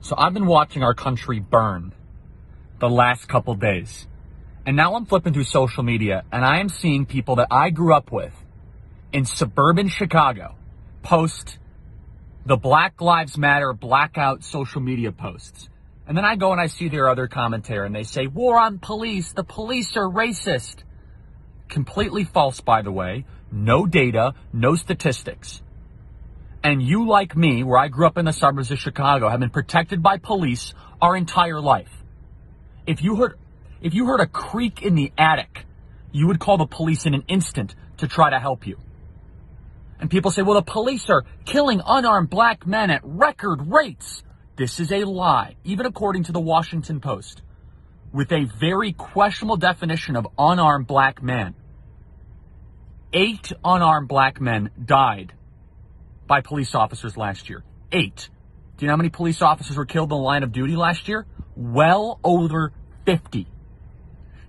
So I've been watching our country burn the last couple days. And now I'm flipping through social media and I am seeing people that I grew up with in suburban Chicago post the Black Lives Matter Blackout social media posts. And then I go and I see their other commentary and they say, war on police, the police are racist. Completely false, by the way. No data, no statistics. And you, like me, where I grew up in the suburbs of Chicago, have been protected by police our entire life. If you heard a creak in the attic, you would call the police in an instant to try to help you. And people say, well, the police are killing unarmed black men at record rates. This is a lie, even according to the Washington Post, with a very questionable definition of unarmed black man. 8 unarmed black men died by police officers last year. 8. Do you know how many police officers were killed in the line of duty last year? Well over 50.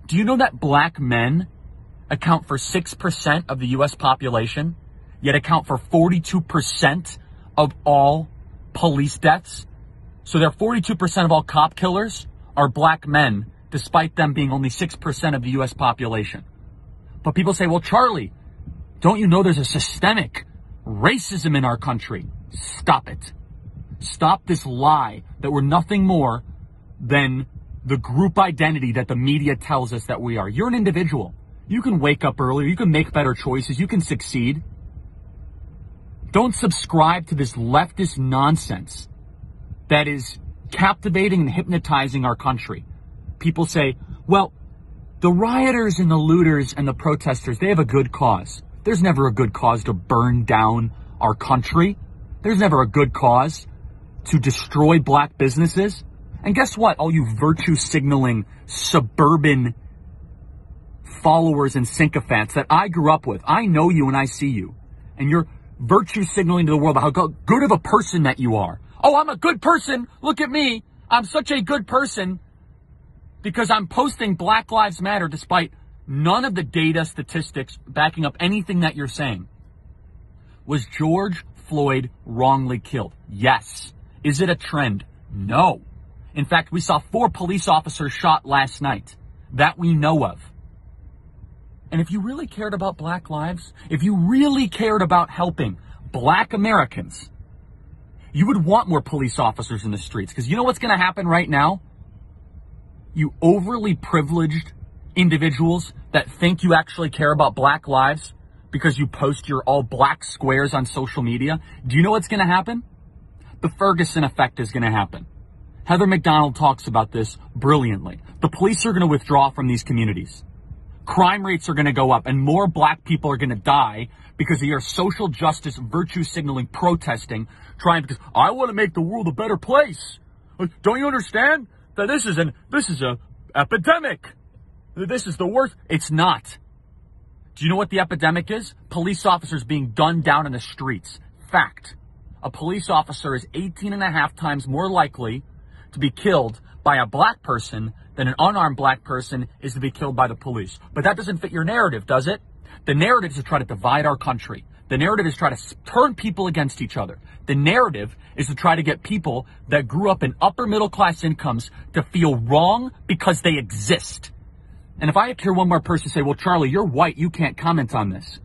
Do you know that black men account for 6% of the U.S. population, yet account for 42% of all police deaths? So they're 42% of all cop killers are black men, despite them being only 6% of the U.S. population. But people say, well, Charlie, don't you know there's a systemic racism in our country? Stop it. Stop this lie that we're nothing more than the group identity that the media tells us that we are. You're an individual. You can wake up earlier. You can make better choices. You can succeed. Don't subscribe to this leftist nonsense that is captivating and hypnotizing our country. People say, well, the rioters and the looters and the protesters, they have a good cause. There's never a good cause to burn down our country. There's never a good cause to destroy black businesses. And guess what? All you virtue signaling suburban followers and sycophants that I grew up with. I know you and I see you. And you're virtue signaling to the world how good of a person that you are. Oh, I'm a good person. Look at me. I'm such a good person because I'm posting Black Lives Matter despite none of the data statistics backing up anything that you're saying. Was George Floyd wrongly killed? Yes. Is it a trend? No. In fact, we saw 4 police officers shot last night that we know of. And if you really cared about black lives, if you really cared about helping black Americans, you would want more police officers in the streets. Because you know what's going to happen right now? You overly privileged individuals that think you actually care about black lives because you post your all black squares on social media. Do you know what's going to happen? The Ferguson effect is going to happen. Heather McDonald talks about this brilliantly. The police are going to withdraw from these communities. Crime rates are going to go up and more black people are going to die because of your social justice virtue signaling protesting, trying because I want to make the world a better place. Don't you understand that this is a epidemic? This is the worst. It's not. Do you know what the epidemic is? Police officers being gunned down in the streets. Fact. A police officer is 18.5 times more likely to be killed by a black person than an unarmed black person is to be killed by the police. But that doesn't fit your narrative, does it? The narrative is to try to divide our country. The narrative is to try to turn people against each other. The narrative is to try to get people that grew up in upper middle class incomes to feel wrong because they exist. And if I hear one more person say, well, Charlie, you're white, you can't comment on this.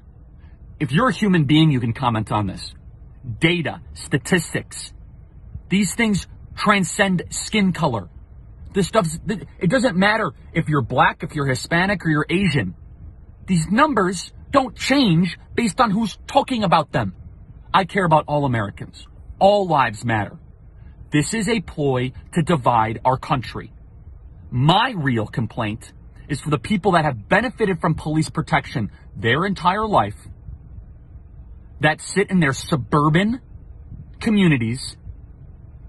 If you're a human being, you can comment on this. Data, statistics, these things transcend skin color. This stuff's, it doesn't matter if you're black, if you're Hispanic, or you're Asian. These numbers don't change based on who's talking about them. I care about all Americans. All lives matter. This is a ploy to divide our country. My real complaint is for the people that have benefited from police protection their entire life, that sit in their suburban communities,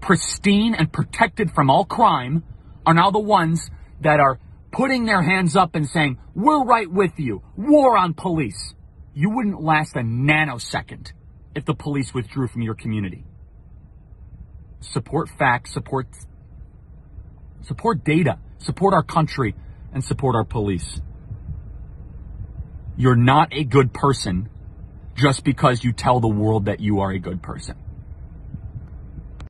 pristine and protected from all crime, are now the ones that are putting their hands up and saying, we're right with you. War on police. You wouldn't last a nanosecond if the police withdrew from your community. Support facts, support data, support our country, and support our police. You're not a good person just because you tell the world that you are a good person.